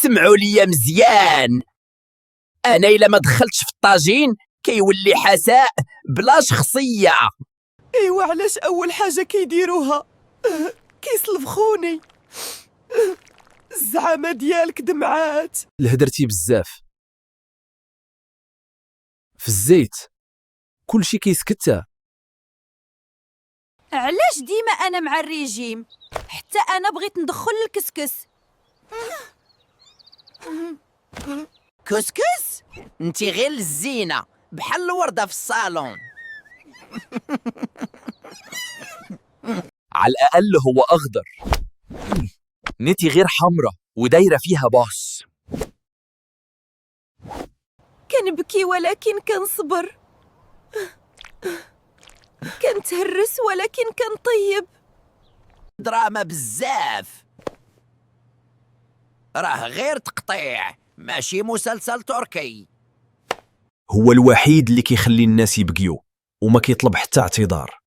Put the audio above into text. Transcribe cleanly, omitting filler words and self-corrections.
سمعوا لي مزيان، انا الا ما دخلتش في الطاجين كيولي حساء بلا شخصيه. ايوا علاش اول حاجه كيديروها كيسلفخوني؟ الزعامه ديالك دمعات. لهدرتي بزاف في الزيت، كلشي كيسكتها. علاش ديما انا مع الريجيم؟ حتى انا بغيت ندخل الكسكس. كسكس؟ انتي غير الزينه بحال الورده في الصالون. على الأقل هو أخضر، نتي غير حمرة ودايرة فيها باص. كنبكي ولكن كنصبر، كنتهرس ولكن كنطيب. دراما بزاف، راه غير تقطيع ماشي مسلسل تركي. هو الوحيد اللي كيخلي الناس يبكيو وما كيطلب حتى اعتذار.